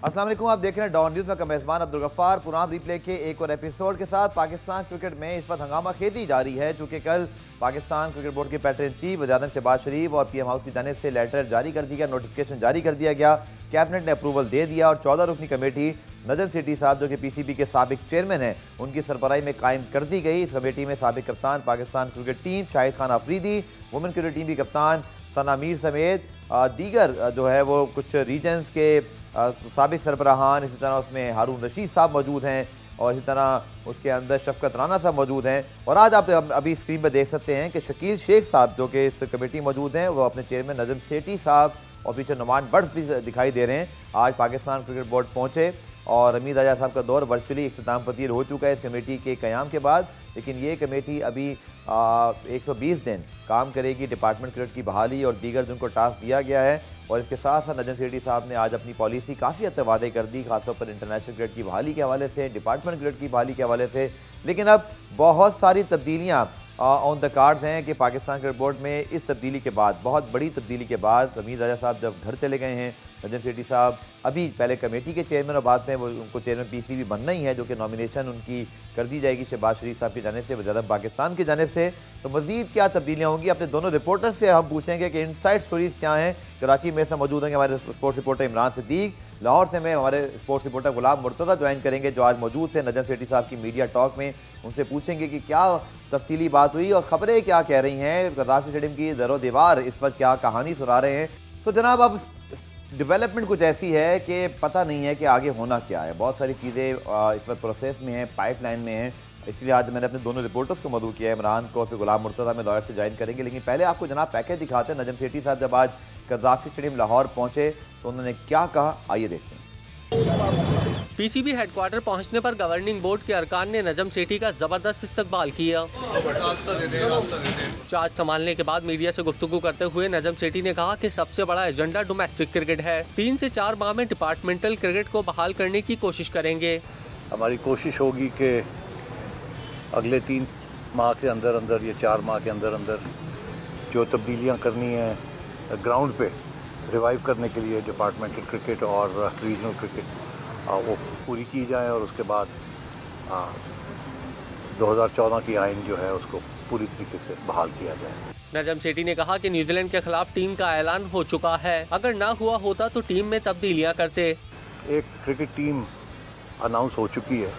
अस्सलाम वालेकुम, आप देख रहे हैं डॉन न्यूज़ में। का मेज़बान अब्दुल गफ्फार पुराम रिप्ले के एक और एपिसोड के साथ। पाकिस्तान क्रिकेट में इस वक्त हंगामा खेती जारी है, चूँकि कल पाकिस्तान क्रिकेट बोर्ड के पैटर्न इन चीफ वज़ीर आज़म शहबाज शरीफ और पीएम हाउस की जानिब से लेटर जारी कर दिया गया, नोटिफिकेशन जारी कर दिया गया। कैबिनेट ने अप्रूवल दे दिया और 14 रुकनी कमेटी नजम सेठी साहब जो कि पीसीबी के साबिक चेयरमैन हैं, उनकी सरबराही में कायम कर दी गई। इस कमेटी में साबिक कप्तान Pakistan cricket team Shahid Khan Afridi, women cricket team की कप्तान सना मीर समेत दीगर जो है वो कुछ रीजन्स के साबिक सरबराहान, इसी तरह उसमें हारून रशीद साहब मौजूद हैं और इसी तरह उसके अंदर शफकत राना साहब मौजूद हैं। और आज आप अभी स्क्रीन पर देख सकते हैं कि शकील शेख साहब जो कि इस कमेटी मौजूद हैं, वो अपने चेयरमैन नजम सेठी साहब और पीछे नुमान बट्स भी दिखाई दे रहे हैं। आज पाकिस्तान क्रिकेट बोर्ड पहुँचे और हमीद आजा साहब का दौर वर्चुअली इख्तिताम पजीर हो चुका है इस कमेटी के क़याम के बाद। लेकिन ये कमेटी अभी 120 दिन काम करेगी। डिपार्टमेंट क्रिकेट की बहाली और दीगर जिनको टास्क दिया गया है, और इसके साथ साथ नजम सेठी साहब ने आज अपनी पॉलिसी काफ़ी हद तक वादे कर दी, खासतौर पर इंटरनेशनल क्रिकेट की बहाली के हवाले से, डिपार्टमेंट क्रिकेट की बहाली के हवाले से। लेकिन अब बहुत सारी तब्दीलियाँ ऑन द कार्ड्स हैं कि पाकिस्तान क्रिकेट बोर्ड में इस तब्दीली के बाद, बहुत बड़ी तब्दीली के बाद, हमीद आजा साहब जब घर चले गए हैं, नजम सेठी साहब अभी पहले कमेटी के चेयरमैन और बाद में वो उनको चेयरमैन पीसीबी बनना ही है, जो कि नॉमिनेशन उनकी कर दी जाएगी शहबाज शरीफ साहब की जानिब से, वज़ीर आज़म पाकिस्तान की जानिब से। तो मज़ीद क्या तब्दीलियाँ होंगी, अपने दोनों रिपोर्टर्स से हम पूछेंगे कि इनसाइड स्टोरीज़ क्या हैं। कराची में से मौजूद हैं हमारे स्पोर्ट्स रिपोर्टर इमरान सिद्दीक, लाहौर से में हमारे स्पोर्ट्स रिपोर्टर गुलाम मुर्तज़ा ज्वाइन करेंगे, जो आज मौजूद थे नजम सेठी साहब की मीडिया टॉक में। उनसे पूछेंगे कि क्या तफसीली बात हुई और ख़बरें क्या कह रही हैं, गद्दाफी स्टेडियम की दरो दीवार इस वक्त क्या कहानी सुना रहे हैं। तो जनाब, अब डेवलपमेंट कुछ ऐसी है कि पता नहीं है कि आगे होना क्या है। बहुत सारी चीज़ें इस वक्त प्रोसेस में हैं, पाइपलाइन में हैं, इसलिए आज मैंने अपने दोनों रिपोर्टर्स को मदऊ किया है, इमरान को और फिर गुलाम मुर्तज़ा में लॉयर से ज्वाइन करेंगे। लेकिन पहले आपको जनाब पैकेज दिखाते हैं। नजम सेठी साहब जब आज गद्दाफी स्टेडियम लाहौर पहुँचे तो उन्होंने क्या कहा, आइए देखते हैं। पीसीबी हेडक्वार्टर पहुंचने पर गवर्निंग बोर्ड के अरकान ने नजम सेठी का जबरदस्त इस्तकबाल किया। चार्ज संभालने के बाद मीडिया से गुफ्तगू करते हुए नजम सेठी ने कहा कि सबसे बड़ा एजेंडा डोमेस्टिक क्रिकेट है। 3 से 4 माह में डिपार्टमेंटल क्रिकेट को बहाल करने की कोशिश करेंगे। हमारी कोशिश होगी कि अगले 3 माह के अंदर अंदर या 4 माह के अंदर अंदर जो तब्दीलियाँ करनी है ग्राउंड पे रिवाइव करने के लिए डिपार्टमेंटल क्रिकेट और रीजनल क्रिकेट वो पूरी की जाए, और उसके बाद 2014 की आइन जो है उसको पूरी तरीके से बहाल किया जाए। नजम सेठी ने कहा कि न्यूजीलैंड के खिलाफ टीम का ऐलान हो चुका है, अगर ना हुआ होता तो टीम में तब्दीलियां करते। एक क्रिकेट टीम अनाउंस हो चुकी है,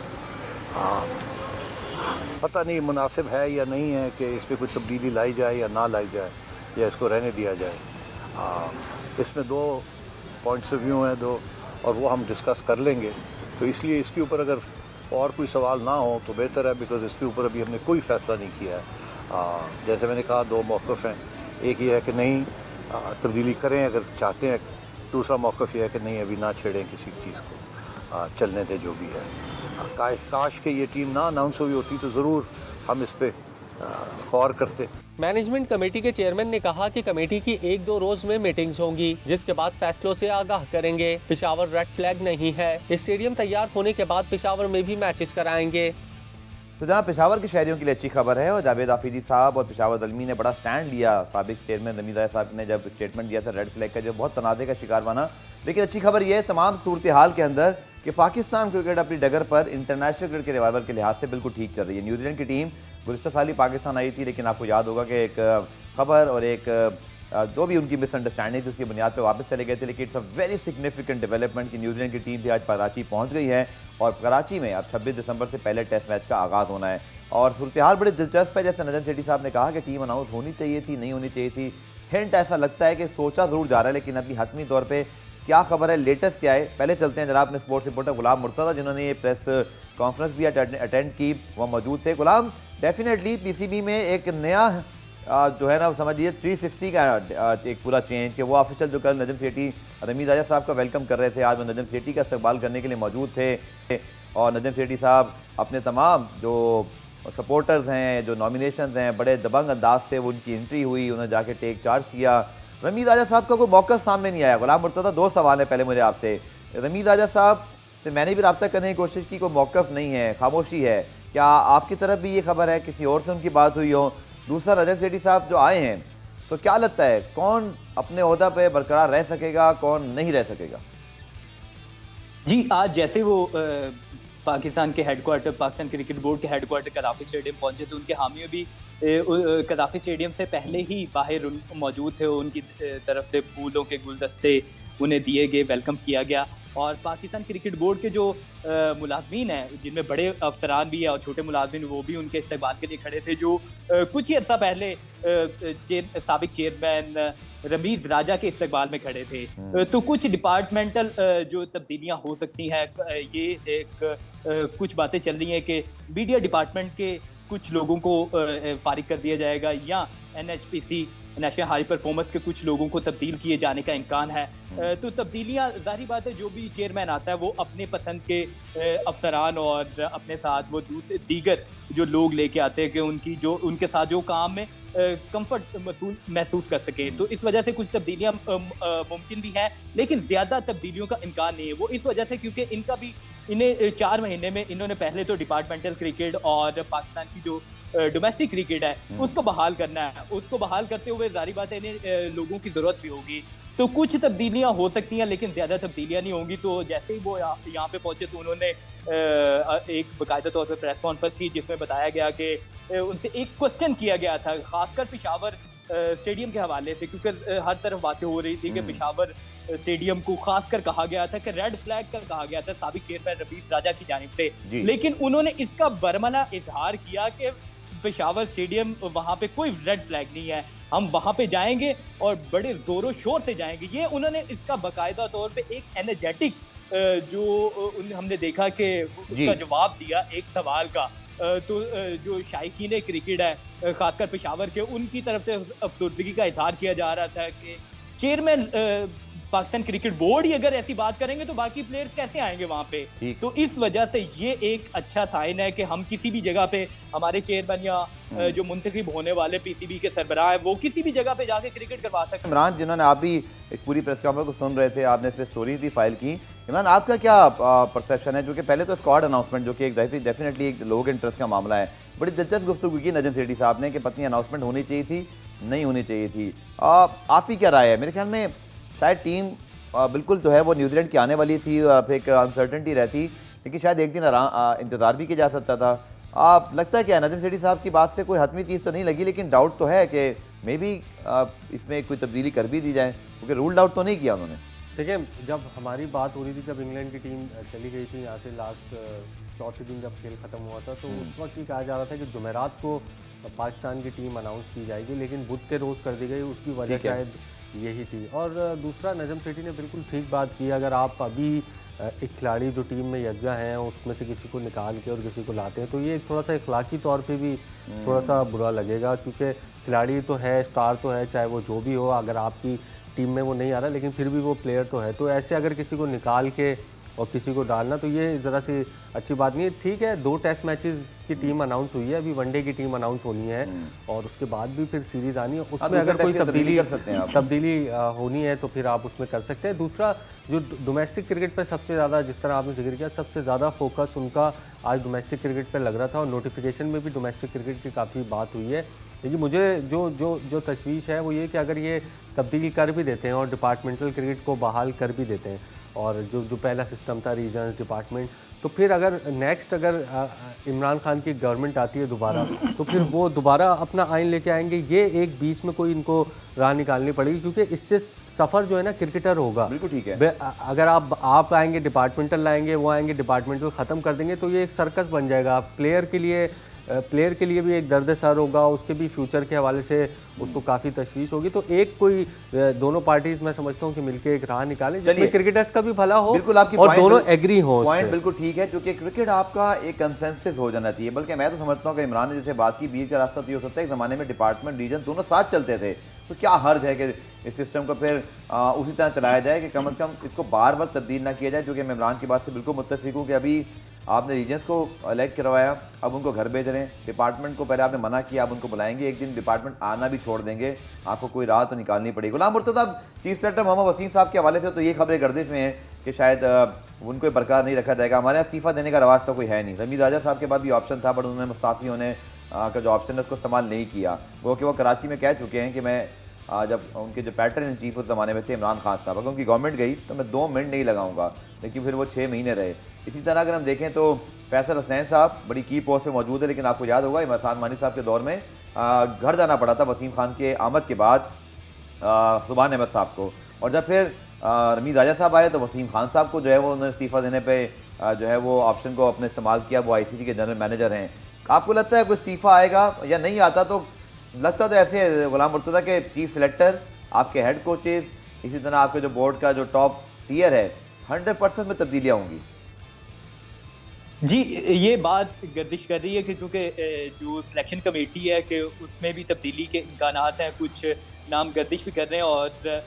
पता नहीं मुनासिब है या नहीं है कि इस पर कोई तब्दीली लाई जाए या ना लाई जाए, या इसको रहने दिया जाए। इसमें 2 पॉइंट्स ऑफ व्यू हैं, 2, और वो हम डिस्कस कर लेंगे। तो इसलिए इसके ऊपर अगर और कोई सवाल ना हो तो बेहतर है, बिकॉज़ इसके ऊपर अभी हमने कोई फ़ैसला नहीं किया है। जैसे मैंने कहा 2 मौक़िफ़ हैं, एक ये है कि नहीं तब्दीली करें अगर चाहते हैं, दूसरा मौक़िफ़ ये है कि नहीं अभी ना छेड़ें किसी चीज़ को, चलने दें जो भी है। काश के ये टीम ना अनाउंस हुई होती तो ज़रूर हम इस पर गौर करते। मैनेजमेंट कमेटी के चेयरमैन ने कहा कि कमेटी की 1-2 रोज में मीटिंग्स होंगी, जिसके बाद फैसलों से आगाह करेंगे। पेशावर रेड फ्लैग नहीं है, स्टेडियम तैयार होने के बाद पेशावर में भी मैचेस कराएंगे। तो जनाब, पेशावर के शहरियों के लिए अच्छी खबर है और जावेद आफरीदी साहब और पेशावर ज़ल्मी ने बड़ा स्टैंड लिया। साबिक चेयरमैन हमीद आजा साहब ने जब स्टेटमेंट दिया था रेड फ्लैग का, जो बहुत तनाज़े का शिकार बना। लेकिन अच्छी खबर यह है तमाम सूरत हाल के अंदर कि पाकिस्तान क्रिकेट अपनी डगर पर इंटरनेशनल क्रिकेट के रिवाइवल के लिहाज से बिल्कुल ठीक चल रही है। न्यूजीलैंड की टीम गुज़श्ता साल ही पाकिस्तान आई थी, लेकिन आपको याद होगा कि एक खबर और एक जो भी उनकी मिसअंडरस्टैंडिंग थी उसकी बुनियाद पे वापस चले गए थे। लेकिन it's a very significant development कि न्यूजीलैंड की टीम भी आज कराची पहुंच गई है और कराची में अब 26 दिसंबर से पहले टेस्ट मैच का आगाज़ होना है। और सूरत हाल बड़ी दिलचस्प है, जैसे नजम सेठी साहब ने कहा कि टीम अनाउंस होनी चाहिए थी, नहीं होनी चाहिए थी। हिंट ऐसा लगता है कि सोचा ज़रूर जा रहा है, लेकिन अभी हतमी तौर पर क्या खबर है, लेटेस्ट क्या है, पहले चलते हैं जनाब अपने स्पोर्ट्स रिपोर्टर गुलाम मुर्तज़ा, जिन्होंने ये प्रेस कॉन्फ्रेंस भी अटेंड की, वह मौजूद थे। गुलाम, डेफिनेटली पीसीबी में एक नया जो है ना समझिए 360 का एक पूरा चेंज, कि वो ऑफिशियल जो कल नजम सेठी हमीद आजा साहब का वेलकम कर रहे थे, आज वो नजम सेठी का इस्तकबाल करने के लिए मौजूद थे। और नजम सेठी साहब अपने तमाम जो सपोर्टर्स हैं, जो नॉमिनेशन हैं, बड़े दबंग अंदाज से वो उनकी एंट्री हुई, उन्होंने जाके टेक चार्ज किया। हमीद आजा साहब का कोई मौका सामने नहीं आया। गुलाम मुर्तज़ा, 2 सवाल है पहले मुझे आपसे। हमीद आजा साहब से मैंने भी रब्ता करने की कोशिश की, कोई मौक़िफ़ नहीं है, खामोशी है। क्या आपकी तरफ भी ये खबर है, किसी और से उनकी बात हुई हो? दूसरा, नजम सेठी साहब जो आए हैं, तो क्या लगता है कौन अपने ओहदा पे बरकरार रह सकेगा, कौन नहीं रह सकेगा? जी, आज जैसे वो पाकिस्तान के हेडक्वार्टर, पाकिस्तान क्रिकेट बोर्ड के हेडक्वार्टर कदाफी स्टेडियम पहुंचे तो उनके हामी भी कदाफी स्टेडियम से पहले ही बाहर मौजूद थे। उनकी तरफ से फूलों के गुलदस्ते उन्हें दिए गए, वेलकम किया गया। और पाकिस्तान क्रिकेट बोर्ड के जो मुलाजमीन हैं, जिनमें बड़े अफसरान भी हैं और छोटे मुलाजमीन, वो भी उनके इस्तकबाल के लिए खड़े थे। जो कुछ ही अर्सा पहले साबिक चेयरमैन रमीज राजा के इस्तकबाल में खड़े थे। तो कुछ डिपार्टमेंटल जो तब्दीलियां हो सकती हैं, ये एक कुछ बातें चल रही हैं कि मीडिया डिपार्टमेंट के कुछ लोगों को फारिग कर दिया जाएगा या NHPC नेशनल हाई परफॉर्मेंस के कुछ लोगों को तब्दील किए जाने का इम्कान है। तो तब्दीलियां, जाहिर बात है, जो भी चेयरमैन आता है वो अपने पसंद के अफसरान और अपने साथ वो दीगर जो लोग लेके आते हैं कि उनके साथ जो काम में कंफर्ट महसूस कर सके। तो इस वजह से कुछ तब्दीलियां मुमकिन भी हैं, लेकिन ज़्यादा तब्दीलियों का इम्कान नहीं है। वो इस वजह से क्योंकि इन्हें 4 महीने में इन्होंने पहले तो डिपार्टमेंटल क्रिकेट और पाकिस्तान की जो डोमेस्टिक क्रिकेट है उसको बहाल करना है। उसको बहाल करते हुए जाहिर बात है इन्हें लोगों की ज़रूरत भी होगी। तो कुछ तब्दीलियां हो सकती हैं, लेकिन ज़्यादा तब्दीलियां नहीं होंगी। तो जैसे ही वो यहाँ पे पहुंचे तो उन्होंने एक बाकायदा तौर पर प्रेस कॉन्फ्रेंस की, जिसमें बताया गया कि उनसे एक क्वेश्चन किया गया था, खासकर पेशावर स्टेडियम के हवाले से, क्योंकि हर तरफ बातें हो रही थी कि पेशावर स्टेडियम को खासकर कहा गया था कि रेड फ्लैग का कहा गया था साबिक चेयरमैन रमीज राजा की जानिब से। लेकिन उन्होंने इसका बरमला इजहार किया कि पेशावर स्टेडियम, वहां पे कोई रेड फ्लैग नहीं है, हम वहां पे जाएंगे और बड़े जोरों शोर से जाएंगे। ये उन्होंने इसका बाकायदा तौर पे एक एनर्जेटिक जो हमने देखा कि उसका जवाब दिया एक सवाल का। तो जो शायकीन क्रिकेट है खासकर पेशावर के, उनकी तरफ से अफसरदगी का इजहार किया जा रहा था कि चेयरमैन पाकिस्तान क्रिकेट बोर्ड ही अगर ऐसी बात करेंगे तो बाकी प्लेयर्स कैसे आएंगे वहां पे। तो इस वजह से ये एक अच्छा साइन है कि हम किसी भी जगह पे हमारे चेयरमैन या जो मुंतखब होने वाले PCB के सरबराह है वो किसी भी जगह पे जाके क्रिकेट करवा सकते हैं। इमरान, जिन्होंने आप भी इस पूरी प्रेस कॉन्फ्रेंस को सुन रहे थे, आपने इस पर स्टोरीज भी फाइल की, इमरान आपका क्या परसेप्शन है? जो कि पहले तो स्क्वाड अनाउंसमेंट, जो कि एक डेफिनेटली एक लोग इंटरेस्ट का मामला है, बड़ी दिलचस्प गुफ्तगू की नजम सेठी साहब ने कि पत्नी अनाउंसमेंट होनी चाहिए थी, नहीं होनी चाहिए थी। आपकी क्या राय है? मेरे ख्याल में शायद टीम बिल्कुल जो है वो न्यूजीलैंड की आने वाली थी और फिर एक अनसर्टेनिटी रहती, लेकिन शायद एक दिन इंतज़ार भी किया जा सकता था। आप लगता है क्या नजम सेठी साहब की बात से कोई हतमी चीज़ तो नहीं लगी, लेकिन डाउट तो है कि मे बी इसमें कोई तब्दीली कर भी दी जाए, क्योंकि रूल आउट तो नहीं किया उन्होंने। देखिए, जब हमारी बात हो रही थी, जब इंग्लैंड की टीम चली गई थी यहाँ से लास्ट चौथे दिन जब खेल ख़त्म हुआ था, तो उस वक्त ही कहा जा रहा था कि जुमेरात को पाकिस्तान की टीम अनाउंस की जाएगी, लेकिन बुध के रोज़ कर दी गई। उसकी वजह शायद यही थी। और दूसरा, नजम सेठी ने बिल्कुल ठीक बात की। अगर आप अभी एक खिलाड़ी जो टीम में यकजा हैं उसमें से किसी को निकाल के और किसी को लाते हैं तो ये थोड़ा सा इखलाकी तौर पे भी थोड़ा सा बुरा लगेगा, क्योंकि खिलाड़ी तो है, स्टार तो है, चाहे वो जो भी हो। अगर आपकी टीम में वो नहीं आ रहा लेकिन फिर भी वो प्लेयर तो है, तो ऐसे अगर किसी को निकाल के और किसी को डालना, तो ये ज़रा सी अच्छी बात नहीं है। ठीक है, 2 टेस्ट मैचेस की टीम अनाउंस हुई है, अभी वनडे की टीम अनाउंस होनी है और उसके बाद भी फिर सीरीज आनी है। उसमें अगर कोई तब्दीली होनी है तो फिर आप उसमें कर सकते हैं। दूसरा, जो डोमेस्टिक क्रिकेट पर सबसे ज़्यादा, जिस तरह आपने जिक्र किया, सबसे ज़्यादा फोकस उनका आज डोमेस्टिक क्रिकेट पर लग रहा था और नोटिफिकेशन में भी डोमेस्टिक क्रिकेट की काफ़ी बात हुई है। लेकिन मुझे जो तशवीश है वो ये कि अगर ये तब्दील कर भी देते हैं और डिपार्टमेंटल क्रिकेट को बहाल कर भी देते हैं और जो पहला सिस्टम था रीजन्स डिपार्टमेंट, तो फिर अगर नेक्स्ट अगर इमरान खान की गवर्नमेंट आती है दोबारा, तो फिर वो दोबारा अपना आइन लेके आएंगे। ये एक बीच में कोई इनको राह निकालनी पड़ेगी, क्योंकि इससे सफ़र जो है ना क्रिकेटर होगा। बिल्कुल ठीक है। अगर आप आएंगे डिपार्टमेंटल लाएंगे, वो आएंगे डिपार्टमेंटल ख़त्म कर देंगे, तो ये एक सर्कस बन जाएगा। प्लेयर के लिए भी एक दर्द सर होगा, उसके भी फ्यूचर के हवाले से उसको काफ़ी तशवीश होगी। तो एक कोई दोनों पार्टीज मैं समझता हूँ कि मिलकर एक राह निकालें जिसमें क्रिकेटर्स का भी भला हो और दोनों एग्री हो। पॉइंट बिल्कुल ठीक है, क्योंकि क्रिकेट आपका एक कंसेंसस हो जाना चाहिए। बल्कि मैं तो समझता हूँ कि इमरान ने जैसे बात की, बीच का रास्ता तो ये हो सकता है, एक ज़माने में डिपार्टमेंट रीजन दोनों साथ चलते थे, तो क्या हर्ज है कि इस सिस्टम को फिर उसी तरह चलाया जाए कि कम से कम इसको बार बार तब्दील ना किया जाए। जो कि मैं इमरान की बात से बिल्कुल मुत्तफिक हूँ कि अभी आपने रीजन्स को इलेक्ट करवाया, अब उनको घर भेज रहे हैं। डिपार्टमेंट को पहले आपने मना किया, अब उनको बुलाएंगे, एक दिन डिपार्टमेंट आना भी छोड़ देंगे, आपको कोई राह तो निकालनी पड़ेगी। गुलाम मुर्तज़ा चीफ सेक्रेटरी मोहम्मद वसीम साहब के हवाले से तो ये खबरें गर्दिश में हैं कि शायद उनको बरकरार नहीं रखा जाएगा। हमारे यहाँ इस्तीफ़ा देने का रवाज तो कोई है नहीं। रमीज राजा साहब के पास भी ऑप्शन था, बट उन्होंने मुस्ताफ़ी होने का जो ऑप्शन है उसको इस्तेमाल नहीं किया। वो कि वो कराची में कह चुके हैं कि मैं जब उनके जो पैटर्न इन चीफ उस ज़माने में थे इमरान खान साहब, अगर उनकी गवर्नमेंट गई तो मैं 2 मिनट नहीं लगाऊंगा, लेकिन फिर वो 6 महीने रहे। इसी तरह अगर हम देखें तो फैसल हसनैन साहब बड़ी की पोस्ट में मौजूद है, लेकिन आपको याद होगा इमरान मानी साहब के दौर में घर जाना पड़ा था वसीम खान के आमद के बाद सुभान अहमद साहब को, और जब फिर रमीज़ राजा साहब आए तो वसीम खान साहब को जो है वो उन्होंने इस्तीफ़ा देने पर जो है वो ऑप्शन को अपने इस्तेमाल किया। वो ICC के जनरल मैनेजर हैं। आपको लगता है कोई इस्तीफ़ा आएगा या नहीं आता? तो लगता तो ऐसे है गुलाम मुर्तज़ा के चीफ सिलेक्टर, आपके हेड कोचेज़, इसी तरह आपके जो बोर्ड का जो टॉप टियर है, 100% में तब्दीलियाँ होंगी। जी, ये बात गर्दिश कर रही है कि क्योंकि जो सिलेक्शन कमेटी है कि उसमें भी तब्दीली के इम्कानात हैं, कुछ नाम गर्दिश भी कर रहे हैं और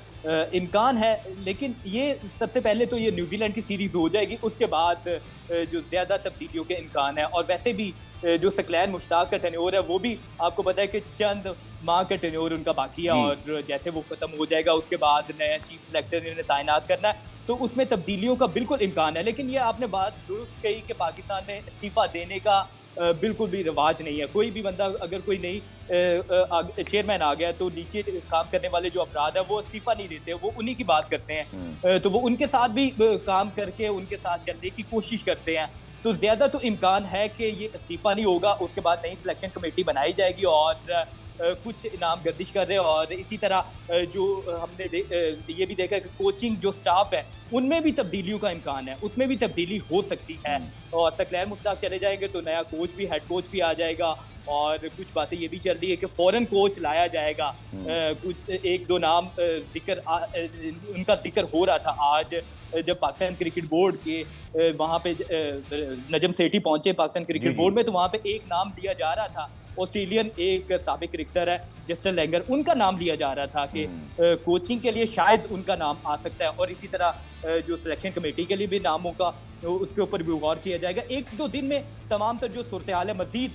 इम्कान है, लेकिन ये सबसे पहले तो ये न्यूजीलैंड की सीरीज़ हो जाएगी, उसके बाद जो ज़्यादा तब्दीलियों के इम्कान है। और वैसे भी जो सकलैन मुश्ताक का टेन्योर है वो भी आपको पता है कि चंद माह का टेन्योर उनका बाकी है, और जैसे वो ख़त्म हो जाएगा उसके बाद नया चीफ सिलेक्टर इन्हें तैनात करना है, तो उसमें तब्दीलियों का बिल्कुल इम्कान है। लेकिन ये आपने बात दुरुस्त कही कि पाकिस्तान में इस्तीफ़ा देने का बिल्कुल भी रिवाज नहीं है। कोई भी बंदा अगर कोई नई चेयरमैन आ गया तो नीचे काम करने वाले जो अफराद हैं वो इस्तीफ़ा नहीं देते, वो उन्हीं की बात करते हैं, तो वो उनके साथ भी काम करके उनके साथ चलने की कोशिश करते हैं। तो ज़्यादा तो इम्कान है कि ये इस्तीफ़ा नहीं होगा, उसके बाद नई सिलेक्शन कमेटी बनाई जाएगी और कुछ नाम गर्दिश कर रहे हैं। और इसी तरह जो हमने ये भी देखा कि कोचिंग जो स्टाफ है उनमें भी तब्दीलियों का इम्कान है, उसमें भी तब्दीली हो सकती है। और सकलैन मुश्ताक चले जाएंगे तो नया कोच भी, हेड कोच भी आ जाएगा, और कुछ बातें ये भी चल रही है कि फॉरेन कोच लाया जाएगा। कुछ 1-2 नाम उनका जिक्र हो रहा था आज जब पाकिस्तान क्रिकेट बोर्ड के वहाँ पे नजम सेठी पहुंचे पाकिस्तान क्रिकेट बोर्ड में, तो वहाँ पे एक नाम दिया जा रहा था, ऑस्ट्रेलियन एक साबिक क्रिकेटर है जस्टिन लैंगर, उनका नाम लिया जा रहा था कि कोचिंग के लिए शायद उनका नाम आ सकता है। और इसी तरह जो सिलेक्शन कमेटी के लिए भी नामों का उसके ऊपर भी गौर किया जाएगा। 1-2 दिन में तमाम तर जो सूरत हाल है मजीद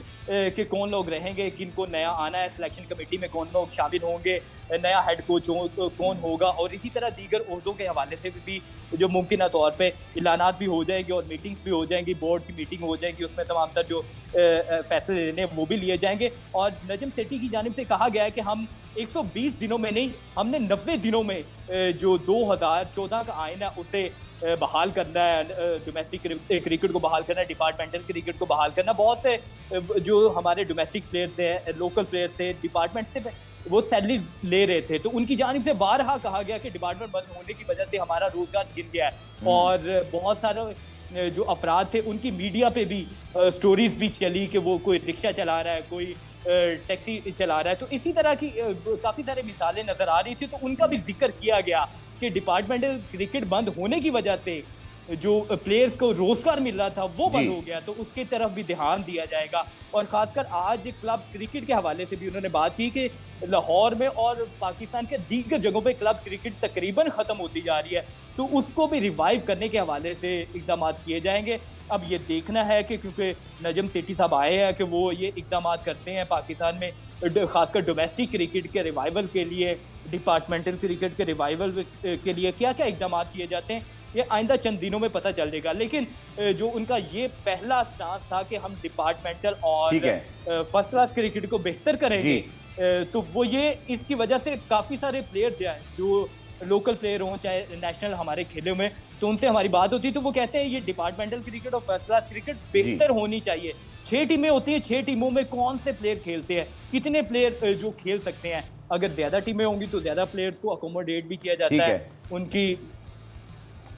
कि कौन लोग रहेंगे, किनको नया आना है सिलेक्शन कमेटी में, कौन लोग शामिल होंगे, नया हेड कोच कौन होगा, और इसी तरह दीगर ओहदों के हवाले से भी जो मुमकिन तौर पे ऐलानात भी हो जाएंगे और मीटिंग्स भी हो जाएंगी, बोर्ड की मीटिंग हो जाएगी, उसमें तमाम तर जो फैसले लेने वो भी लिए जाएंगे। और नजम सेठी की जानिब से कहा गया है कि हम 120 दिनों में नहीं, हमने 90 दिनों में जो 2014 का आइन है उसे बहाल करना है, डोमेस्टिक क्रिकेट को बहाल करना है, डिपार्टमेंटल क्रिकेट को बहाल करना। बहुत से जो हमारे डोमेस्टिक प्लेयर्स हैं, लोकल प्लेयर्स थे, डिपार्टमेंट से वो सैलरी ले रहे थे, तो उनकी जानिब से बारहा कहा गया कि डिपार्टमेंट बंद होने की वजह से हमारा रोजगार छिन गया है। और बहुत सारे जो अफराद थे उनकी मीडिया पे भी स्टोरीज भी चली कि वो कोई रिक्शा चला रहा है, कोई टैक्सी चला रहा है, तो इसी तरह की काफ़ी सारी मिसालें नज़र आ रही थी। तो उनका भी जिक्र किया गया कि डिपार्टमेंटल क्रिकेट बंद होने की वजह से जो प्लेयर्स को रोजगार मिल रहा था वो बंद हो गया, तो उसकी तरफ भी ध्यान दिया जाएगा। और खासकर आज क्लब क्रिकेट के हवाले से भी उन्होंने बात की कि लाहौर में और पाकिस्तान के दीगर जगहों पे क्लब क्रिकेट तकरीबन ख़त्म होती जा रही है, तो उसको भी रिवाइव करने के हवाले से इक़दाम किए जाएंगे। अब ये देखना है कि क्योंकि नजम सेठी साहब आए हैं कि वो ये इक़दाम करते हैं पाकिस्तान में खासकर डोमेस्टिक क्रिकेट के रिवाइवल के लिए, डिपार्टमेंटल क्रिकेट के रिवाइवल के लिए क्या क्या इक़दाम किए जाते हैं, ये आइंदा चंद दिनों में पता चलेगा। लेकिन जो उनका ये पहला स्टांस था कि हम डिपार्टमेंटल और फर्स्ट क्लास क्रिकेट को बेहतर करेंगे, तो वो ये इसकी वजह से काफ़ी सारे प्लेयर जो लोकल प्लेयर हों चाहे नेशनल हमारे खेलों में, तो उनसे हमारी बात होती है तो वो कहते हैं ये डिपार्टमेंटल क्रिकेट और फर्स्ट क्लास क्रिकेट बेहतर होनी चाहिए। 6 टीमें होती हैं, 6 टीमों में कौन से प्लेयर खेलते हैं, कितने प्लेयर जो खेल सकते हैं, अगर ज़्यादा टीमें होंगी तो ज़्यादा प्लेयर्स को अकोमोडेट भी किया जाता है उनकी।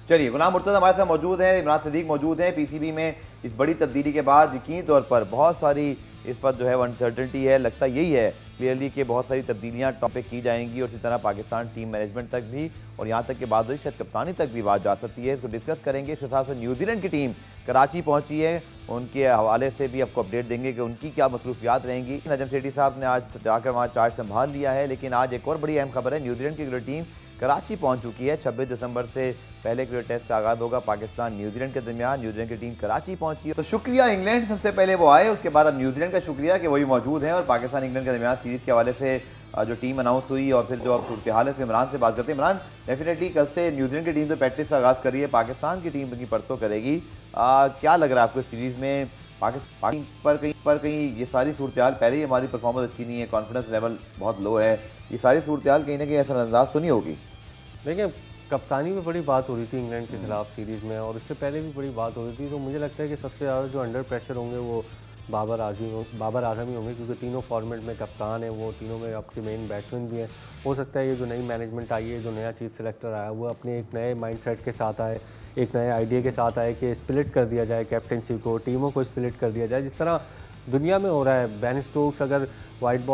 चलिए, गुलाम मुर्तज़ा हमारे साथ मौजूद हैं, इमरान सदीक मौजूद हैं। पीसीबी में इस बड़ी तब्दीली के बाद यकीनी तौर पर बहुत सारी इस वक्त जो है अनसर्टेनिटी है, लगता यही है क्लियरली कि बहुत सारी तब्दीलियाँ टॉपिक की जाएंगी और इसी तरह पाकिस्तान टीम मैनेजमेंट तक भी और यहाँ तक कि बाद में शायद कप्तानी तक भी बात जा सकती है। इसको डिस्कस करेंगे। इसके साथ साथ न्यूजीलैंड की टीम कराची पहुँची है, उनके हवाले से भी आपको अपडेट देंगे कि उनकी क्या मसरूफियात रहेंगी। नजम सेठी साहब ने आज जाकर वहाँ चार्ज संभाल लिया है, लेकिन आज एक और बड़ी अहम खबर है, न्यूजीलैंड की क्रिकेट टीम कराची पहुंच चुकी है। 26 दिसंबर से पहले क्रिकेट टेस्ट का आगाज़ होगा पाकिस्तान न्यूजीलैंड के दरमियान। न्यूजीलैंड की टीम कराची पहुंची है, तो शुक्रिया इंग्लैंड, सबसे पहले वो आए, उसके बाद अब न्यूजीलैंड का शुक्रिया कि वही मौजूद हैं। और पाकिस्तान इंग्लैंड के दरमियान सीरीज़ के हवाले से जो टीम अनाउंस हुई और फिर जो अब सूरत हाल है, इमरान से बात करते हैं। इमरान, डेफिनेटली कल से न्यूजीलैंड की टीम से प्रैक्टिस का आगाज़ कर रही है, पाकिस्तान की टीम की परसों करेगी। क्या लग रहा है आपको सीरीज़ में पाकिस्तान पर कहीं ये सारी सूरत पहले ही हमारी परफॉर्मेंस अच्छी नहीं है, कॉन्फिडेंस लेवल बहुत लो है, ये सारी सूरत कहीं ना कहीं असरअंदाज तो नहीं होगी? देखिए, कप्तानी में बड़ी बात हो रही थी इंग्लैंड के खिलाफ सीरीज़ में, और इससे पहले भी बड़ी बात हो रही थी। तो मुझे लगता है कि सबसे ज़्यादा जो अंडर प्रेशर होंगे वो बाबर आजम ही होंगे, क्योंकि तीनों फॉर्मेट में कप्तान है, वो तीनों में आपके मेन बैट्समैन भी हैं। हो सकता है ये जो नई मैनेजमेंट आई है, जो नया चीफ सेलेक्टर आया, वो अपने एक नए माइंडसेट के साथ आए, एक नए आइडिया के साथ आए कि स्प्लिट कर दिया जाए कैप्टनसी को, टीमों को स्प्लिट कर दिया जाए, जिस तरह दुनिया में हो रहा है। बेन स्टोक्स अगर रेड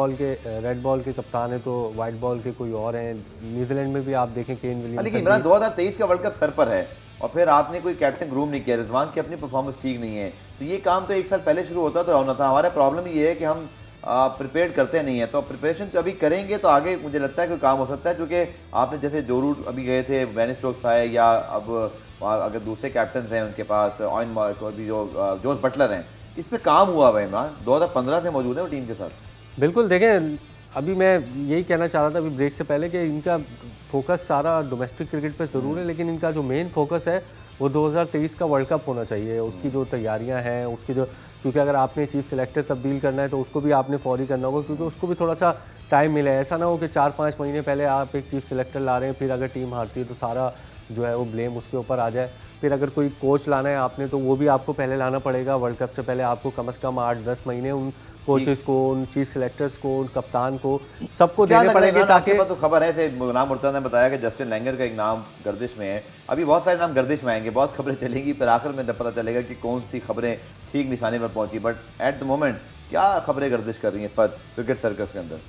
बॉल के कप्तान है तो वाइट बॉल के कोई और हैं। न्यूजीलैंड में भी आप देखें केन विलियमसन। लेकिन इमरान 2023 का वर्ल्ड कप सर पर है और फिर आपने कोई कैप्टन ग्रूम नहीं किया, रिजवान की अपनी परफॉर्मेंस ठीक नहीं है, तो ये काम तो एक साल पहले शुरू होता तो होना था। हमारा प्रॉब्लम ये है कि हम प्रिपेयर करते नहीं है, तो प्रिपरेशन अभी करेंगे तो आगे मुझे लगता है कोई काम हो सकता है। क्योंकि आपने जैसे जो रूट अभी गए थे, बेन स्टोक्स आए, या अब अगर दूसरे कैप्टन हैं उनके पास ऑयन अभी जो जोस बटलर हैं, इस पर काम हुआ हुआ है। इमरान 2015 से मौजूद है वो टीम के साथ। बिल्कुल, देखें अभी मैं यही कहना चाह रहा था अभी ब्रेक से पहले कि इनका फोकस सारा डोमेस्टिक क्रिकेट पे ज़रूर है, लेकिन इनका जो मेन फोकस है वो 2023 का वर्ल्ड कप होना चाहिए। उसकी जो तैयारियां हैं, उसकी जो, क्योंकि अगर आपने चीफ सेलेक्टर तब्दील करना है तो उसको भी आपने फौरी करना होगा, क्योंकि उसको भी थोड़ा सा टाइम मिले। ऐसा ना हो कि 4-5 महीने पहले आप एक चीफ सेलेक्टर ला रहे हैं, फिर अगर टीम हारती है तो सारा जो है वो ब्लेम उसके ऊपर आ जाए। फिर अगर कोई कोच लाना है आपने तो वो भी आपको पहले लाना पड़ेगा। वर्ल्ड कप से पहले आपको कम से कम 8-10 महीने उन कोचेस को, उन चीफ सेलेक्टर्स को, उन कप्तान को, सबको देने पड़ेंगे। ताकि तो खबर है, जैसे गुलाम मुर्तज़ा ने बताया कि जस्टिन लैंगर का एक नाम गर्दिश में है। अभी बहुत सारे नाम गर्दिश में आएंगे, बहुत खबरें चलेंगी, फिर आखिर में पता चलेगा कि कौन सी खबरें ठीक निशाने पर पहुंची। बट एट द मोमेंट क्या खबरें गर्दिश कर रही हैं इस वक्त क्रिकेट सर्कस के अंदर?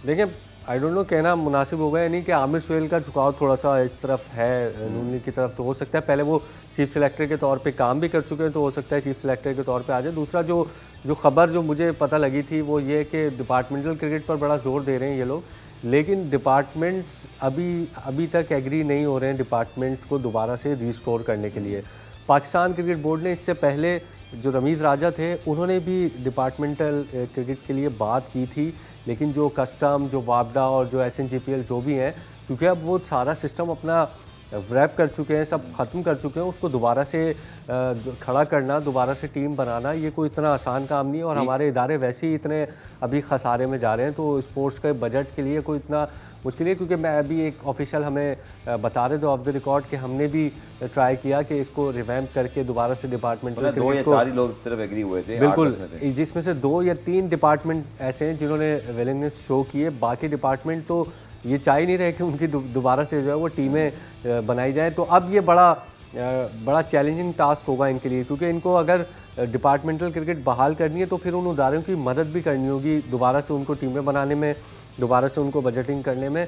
देखिए, आई डोंट नो कहना मुनासिब होगा या नहीं कि आमिर सुहेल का झुकाव थोड़ा सा इस तरफ है, नून लीग की तरफ। तो हो सकता है पहले वो चीफ सेलेक्टर के तौर पे काम भी कर चुके हैं, तो हो सकता है चीफ सेलेक्टर के तौर पे आ जाए। दूसरा जो खबर जो मुझे पता लगी थी वो ये कि डिपार्टमेंटल क्रिकेट पर बड़ा जोर दे रहे हैं ये लोग, लेकिन डिपार्टमेंट्स अभी तक एग्री नहीं हो रहे हैं डिपार्टमेंट को दोबारा से रिस्टोर करने के लिए। पाकिस्तान क्रिकेट बोर्ड ने इससे पहले जो रमीज़ राजा थे उन्होंने भी डिपार्टमेंटल क्रिकेट के लिए बात की थी, लेकिन जो कस्टम, जो वापडा और जो SNGPL जो भी हैं, क्योंकि अब वो सारा सिस्टम अपना रैप कर चुके हैं, सब ख़त्म कर चुके हैं, उसको दोबारा से खड़ा करना, दोबारा से टीम बनाना, ये कोई इतना आसान काम नहीं है। और हमारे इदारे वैसे ही इतने अभी खसारे में जा रहे हैं, तो स्पोर्ट्स के बजट के लिए कोई इतना मुश्किल है। क्योंकि मैं अभी एक ऑफिशियल हमें बता रहे थे ऑफ द रिकॉर्ड कि हमने भी ट्राई किया कि इसको रिवैम्प करके दोबारा से डिपार्टमेंटल 2 या 4 ही लोग सिर्फ एग्री हुए थे। बिल्कुल, जिसमें से 2 या 3 डिपार्टमेंट ऐसे हैं जिन्होंने विलिंगनेस शो की है। बाकी डिपार्टमेंट तो ये चाह ही नहीं रहे कि उनकी दोबारा से जो है वो टीमें बनाई जाएँ। तो अब ये बड़ा चैलेंजिंग टास्क होगा इनके लिए, क्योंकि इनको अगर डिपार्टमेंटल क्रिकेट बहाल करनी है तो फिर उन इदारों की मदद भी करनी होगी दोबारा से उनको टीमें बनाने में, दोबारा से उनको बजटिंग करने में।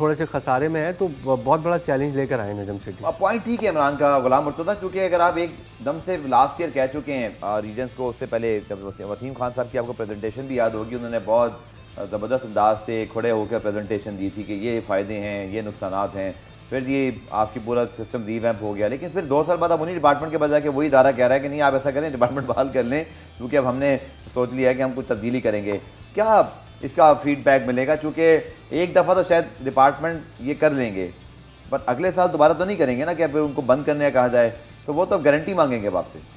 थोड़े से खसारे में है, तो बहुत बड़ा चैलेंज लेकर आए नजम सिटी। पॉइंट ठीक है इमरान का, गुलाम मुर्तज़ा, क्योंकि अगर आप एकदम से लास्ट ईयर कह चुके हैं रीजन्स को, उससे पहले वसीम खान साहब की आपको प्रेजेंटेशन भी याद होगी, उन्होंने बहुत ज़बरदस्त अंदाज से खड़े होकर प्रेजेंटेशन दी थी कि ये फ़ायदे हैं, ये नुकसानात हैं, फिर ये आपकी पूरा सिस्टम रीवैम्प हो गया। लेकिन फिर 2 साल बाद अब उन्हीं डिपार्टमेंट के बजाय कि वही इदारा कह रहा है कि नहीं आप ऐसा करें, डिपार्टमेंट बहाल कर लें, क्योंकि अब हमने सोच लिया है कि हम कुछ तब्दीली करेंगे। क्या इसका फीडबैक मिलेगा? क्योंकि एक दफ़ा तो शायद डिपार्टमेंट ये कर लेंगे, बट अगले साल दोबारा तो नहीं करेंगे ना कि फिर उनको बंद करने का कहा जाए, तो वो तो गारंटी मांगेंगे अब आपसे।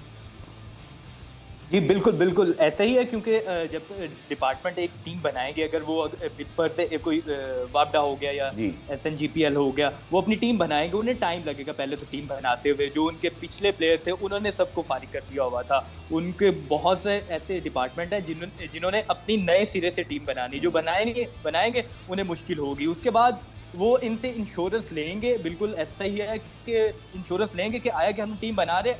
जी बिल्कुल ऐसा ही है, क्योंकि जब डिपार्टमेंट एक टीम बनाएंगे, अगर वो बिफर से कोई वापडा हो गया या SNGPL हो गया, वो अपनी टीम बनाएंगे, उन्हें टाइम लगेगा पहले तो टीम बनाते हुए। जो उनके पिछले प्लेयर थे उन्होंने सबको फारिग कर दिया हुआ था। उनके बहुत से ऐसे डिपार्टमेंट हैं जिन्होंने अपनी नए सिरे से टीम बनानी, जो बनाएंगे उन्हें मुश्किल होगी। उसके बाद वो इनसे इंश्योरेंस लेंगे, बिल्कुल ऐसा ही है कि इंश्योरेंस लेंगे कि आया कि हम टीम बना रहे,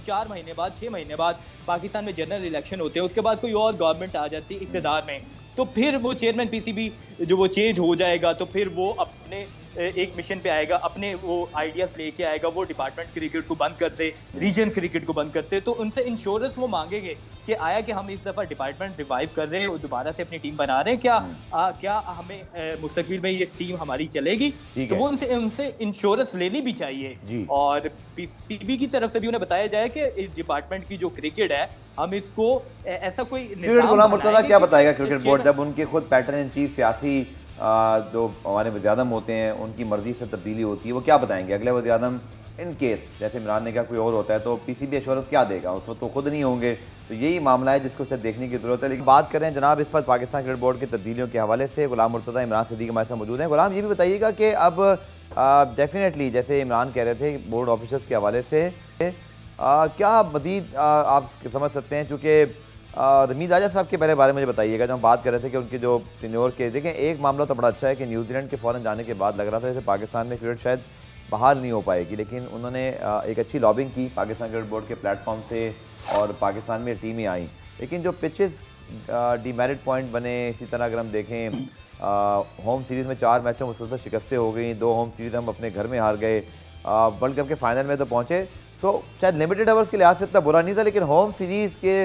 4 महीने बाद 6 महीने बाद पाकिस्तान में जनरल इलेक्शन होते हैं, उसके बाद कोई और गवर्नमेंट आ जाती है इक़्तिदार में, तो फिर वो चेयरमैन PCB जो वो चेंज हो जाएगा, तो फिर वो अपने एक मिशन पे आएगा, अपने वो आइडियाज लेके आएगा, वो डिपार्टमेंट क्रिकेट को बंद कर दे, रीजन क्रिकेट को बंद करते, तो उनसे इंश्योरेंस वो मांगेंगे कि आया कि हम इस दफ़ा डिपार्टमेंट रिवाइव कर रहे हैं, दोबारा से अपनी टीम बना रहे हैं, क्या हमें मुस्तकबिल में ये टीम हमारी चलेगी, तो वो उनसे इंश्योरेंस लेनी भी चाहिए। और PCB की तरफ से भी उन्हें बताया जाए कि डिपार्टमेंट की जो क्रिकेट है, हम इसको ऐसा कोई गुलाम मुर्तज़ा क्या बताएगा क्रिकेट बोर्ड, जब उनके खुद पैटर्न इन चीफ सियासी जो हमारे वज़ीर-ए-आज़म होते हैं उनकी मर्जी से तब्दीली होती है, वो क्या बताएंगे अगले वज़ीर-ए-आज़म इन केस जैसे इमरान ने कहा कोई और होता है, तो PCB एश्योरेंस क्या देगा? उस वक्त तो खुद नहीं होंगे, तो यही मामला है जिसको शायद देखने की जरूरत है। लेकिन बात करें जनाब इस वक्त पाकिस्तान क्रिकेट बोर्ड की तब्दीलियों के हवाले से, गुलाम मुर्तज़ा इमरान सिद्दीकी हमारे साथ मौजूद हैं। गुलाम, ये भी बताइएगा कि अब डेफिनेटली जैसे इमरान कह रहे थे बोर्ड ऑफिसर्स के हवाले से क्या मज़ीद आप समझ सकते हैं, चूँकि रमीज़ राजा साहब के बारे में मुझे बताइएगा। जब हम बात कर रहे थे कि उनके जो टेन्योर के, देखें एक मामला तो बड़ा अच्छा है कि न्यूजीलैंड के फ़ौरन जाने के बाद लग रहा था जैसे पाकिस्तान में क्रिकेट शायद बहाल नहीं हो पाएगी, लेकिन उन्होंने एक अच्छी लॉबिंग की पाकिस्तान क्रिकेट बोर्ड के प्लेटफॉर्म से और पाकिस्तान में टीमें आई। लेकिन जो पिचेस डीमेरिट पॉइंट बने, इसी तरह अगर हम देखें होम सीरीज़ में 4 मैचों में मुसलसल शिकस्तें हो गई, 2 होम सीरीज़ हम अपने घर में हार गए, वर्ल्ड कप के फाइनल में तो पहुँचे। सो शायद लिमिटेड ओवर्स के लिहाज से इतना बुरा नहीं था, लेकिन होम सीरीज़ के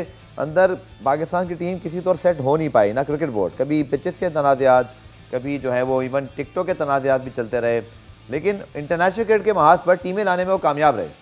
अंदर पाकिस्तान की टीम किसी तौर सेट हो नहीं पाई ना क्रिकेट बोर्ड। कभी पिचेस के तनाज़ात, कभी जो है वो इवन टिकटों के तनाज़ात भी चलते रहे, लेकिन इंटरनेशनल क्रिकेट के महाज पर टीमें लाने में वो कामयाब रहे।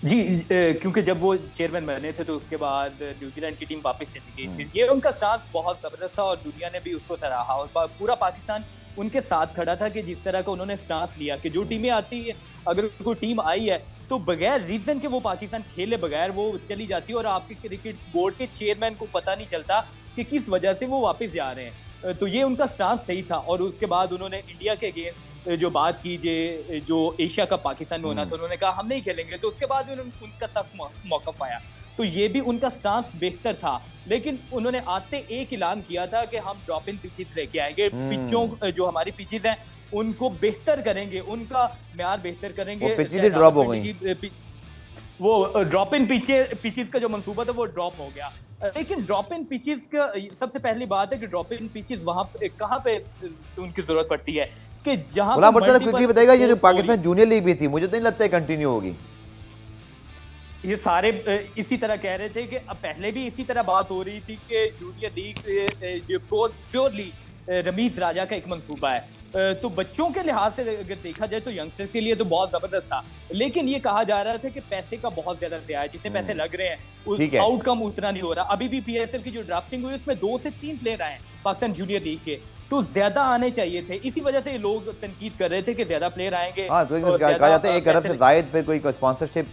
जी, क्योंकि जब वो चेयरमैन बने थे तो उसके बाद न्यूजीलैंड की टीम वापस चली गई थी। ये उनका स्टांस बहुत ज़बरदस्त था और दुनिया ने भी उसको सराहा और पूरा पाकिस्तान उनके साथ खड़ा था कि जिस तरह का उन्होंने स्टांस लिया कि जो टीमें आती है, अगर कोई टीम आई है तो बगैर रीजन के वो पाकिस्तान खेले बगैर वो चली जाती है और आपके क्रिकेट बोर्ड के चेयरमैन को पता नहीं चलता कि किस वजह से वो वापस जा रहे हैं। तो ये उनका स्टांस सही था। और उसके बाद उन्होंने इंडिया के अगेंस्ट जो बात की जो एशिया कप पाकिस्तान में होना था, उन्होंने कहा हम नहीं खेलेंगे, तो उसके बाद भी उनका सख्त मौकफ आया। तो ये भी उनका स्टांस बेहतर था, लेकिन उन्होंने आते एक ऐलान किया था कि हम ड्रॉप इन पिचेस लेके आएंगे, पिचों जो हमारी पिचेस हैं उनको बेहतर करेंगे, उनका म्यार बेहतर करेंगे। ड्रॉप हो गई, वो ड्रॉप इन पिचेस का जो मंसूबा था वो ड्रॉप हो गया। लेकिन ड्रॉप इन पिचेस का सबसे पहली बात है कि ड्रॉप इन पिचेस वहां कहाँ पे उनकी जरूरत पड़ती है कि जहां बताएगा। ये जो पाकिस्तान जूनियर लीग भी थी, मुझे तो नहीं लगता है कंटिन्यू होगी। ये सारे इसी तरह कह रहे थे कि अब पहले भी इसी तरह बात हो रही थी कि जूनियर लीग प्योरली रमीज राजा का एक मंसूबा है। तो बच्चों के लिहाज से अगर देखा जाए तो यंगस्टर के लिए तो बहुत जबरदस्त था, लेकिन ये कहा जा रहा था कि पैसे का बहुत ज्यादा ज़ाया है, जितने पैसे लग रहे हैं उस आउटकम उतना नहीं हो रहा। अभी भी PSL की जो ड्राफ्टिंग हुई उसमें 2 से 3 प्लेयर आए पाकिस्तान जूनियर लीग के, तो ज्यादा आने चाहिए थे। इसी वजह से लोग तनकीद कर रहे थे कि ज्यादा प्लेयर आएंगे। कहा जाता है 1 अरब से जायद पे कोई स्पॉन्सरशिप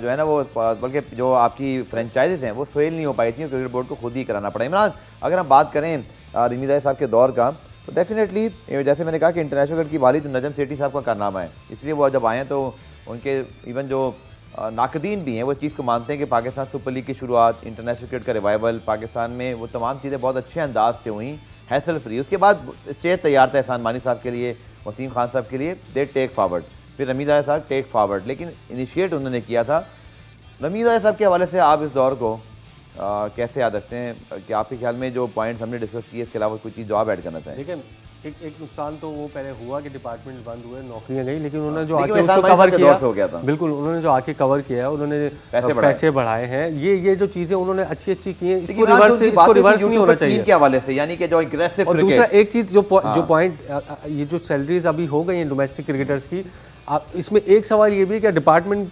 जो है ना वो, बल्कि जो आपकी फ्रेंचाइजीज हैं वो सेल नहीं हो पाई थी, क्रिकेट बोर्ड को खुद ही कराना पड़ा। इमरान, अगर हम बात करें रमीज़ राजा साहब के दौर का, तो डेफिनेटली जैसे मैंने कहा कि इंटरनेशनल क्रिकेट की वाली तो नजम सेठी साहब का कारनामा है, इसलिए वो जब आए हैं तो उनके इवन जो नाकदीन भी हैं वो इस चीज़ को मानते हैं कि पाकिस्तान सुपर लीग की शुरुआत, इंटरनेशनल क्रिकेट का रिवाइवल, पाकिस्तान में वो तमाम चीज़ें बहुत अच्छे अंदाज से हुई, हैसल फ्री। उसके बाद स्टेज तैयार था एहसान मानी साहब के लिए, वसीम खान साहब के लिए, दे टेक फॉरवर्ड, फिर रमीज़ राजा साहब टेक फॉरवर्ड, लेकिन इनिशिएट उन्होंने किया था। रमीज़ राजा साहब के हवाले से आप इस दौर को कैसे याद रखते हैं कि आपके ख्याल में जो पॉइंट्स हमने डिस्कस किए इसके अलावा कोई चीज़ जो आप ऐड करना चाहें? लेकिन एक नुकसान तो वो पहले हुआ कि डिपार्टमेंट बंद हुए, नौकरियां गई, लेकिन उन्होंने जो आके उसको कवर किया हो गया था। बिल्कुल, उन्होंने जो आके कवर किया, उन्होंने पैसे बढ़ाए हैं, ये जो चीज़ें उन्होंने अच्छी की हैं, इसको रिवर्स नहीं होना चाहिए के हवाले से, यानी कि जो एग्रेसिव। और दूसरा एक चीज़ जो पॉइंट, ये जो सैलरीज अभी हो गई हैं डोमेस्टिक क्रिकेटर्स की, इसमें एक सवाल ये भी है कि डिपार्टमेंट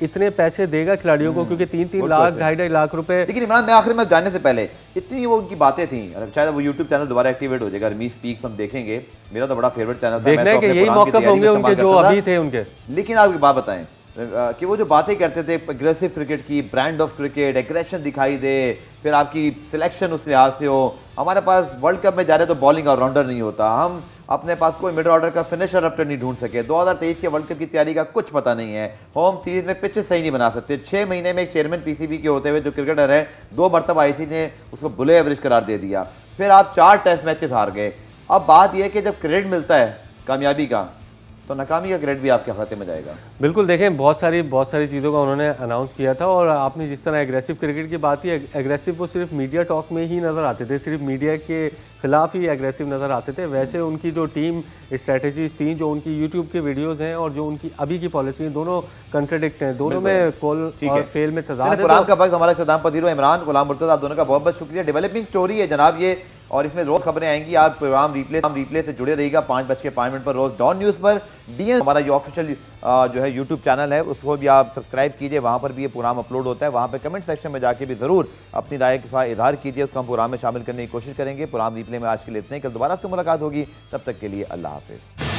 इतने पैसे देगा खिलाड़ियों को, क्योंकि 3-3 लाख 2.5 लाख रुपए। लेकिन इमरान, मैं आखिर में जानने से पहले इतनी वो उनकी बातें थी, शायद वो यूट्यूब चैनल दोबारा एक्टिवेट हो जाएगा, रमीज स्पीक्स हम देखेंगे, मेरा तो बड़ा फेवरेट चैनल था, देखना है कि यही मौक़िफ़ होंगे उनके जो अभी थे उनके। लेकिन आप एक बात बताएं कि वो जो बातें करते थे एग्रेसिव क्रिकेट की, ब्रांड ऑफ क्रिकेट, एग्रेशन दिखाई दे, फिर आपकी सिलेक्शन उस लिहाज से हो, हमारे पास वर्ल्ड कप में जा रहे तो बॉलिंग ऑलराउंडर नहीं होता, हम अपने पास कोई मिडिल ऑर्डर का फिनिशर अप नहीं ढूंढ सके, 2023 के वर्ल्ड कप की तैयारी का कुछ पता नहीं है, होम सीरीज में पिचेस सही नहीं बना सकते, 6 महीने में एक चेयरमैन PCB के होते हुए जो क्रिकेटर है 2 मरतबा ICC ने उसको बुले एवरेज करार दे दिया, फिर आप 4 टेस्ट मैचेस हार गए। अब बात यह है कि जब क्रेडिट मिलता है कामयाबी का, तो नाकामी का क्रेडिट भी आपके खाते में जाएगा। बिल्कुल, देखें बहुत सारी चीज़ों का उन्होंने अनाउंस किया था, और आपने जिस तरह एग्रेसिव क्रिकेट की बात की, एग्रेसिव वो सिर्फ मीडिया टॉक में ही नज़र आते थे, सिर्फ मीडिया के खिलाफ ही एग्रेसिव नज़र आते थे। वैसे उनकी जो टीम स्ट्रेटजीज थी, जो उनकी यूट्यूब के वीडियोज़ हैं और जो उनकी अभी की पॉलिसी, दोनों कंट्राडिक्ट हैं, दोनों में कॉल और फेल में तजाद है। का वक्त हमारा इख्तिताम पजीर इमरान, गुलाम मुर्तज़ा, आप दोनों का बहुत बहुत शुक्रिया। डेवलपिंग स्टोरी है जनाब ये, और इसमें रोज़ खबरें आएंगी। आप प्रोग्राम रिप्ले से जुड़े रहिएगा 5:05 पर रोज़ डॉन न्यूज़ पर। DN हमारा जो ऑफिशियल जो है यूट्यूब चैनल है उसको भी आप सब्सक्राइब कीजिए, वहाँ पर भी ये प्रोग्राम अपलोड होता है, वहाँ पर कमेंट सेक्शन में जाके भी ज़रूर अपनी राय के साथ इजहार कीजिए, उसको हम प्रोग्राम में शामिल करने की कोशिश करेंगे। प्रोग्राम रिप्ले में आज के लिए इतने, कल दोबारा से मुलाकात होगी, तब तक के लिए अल्लाह हाफिज़।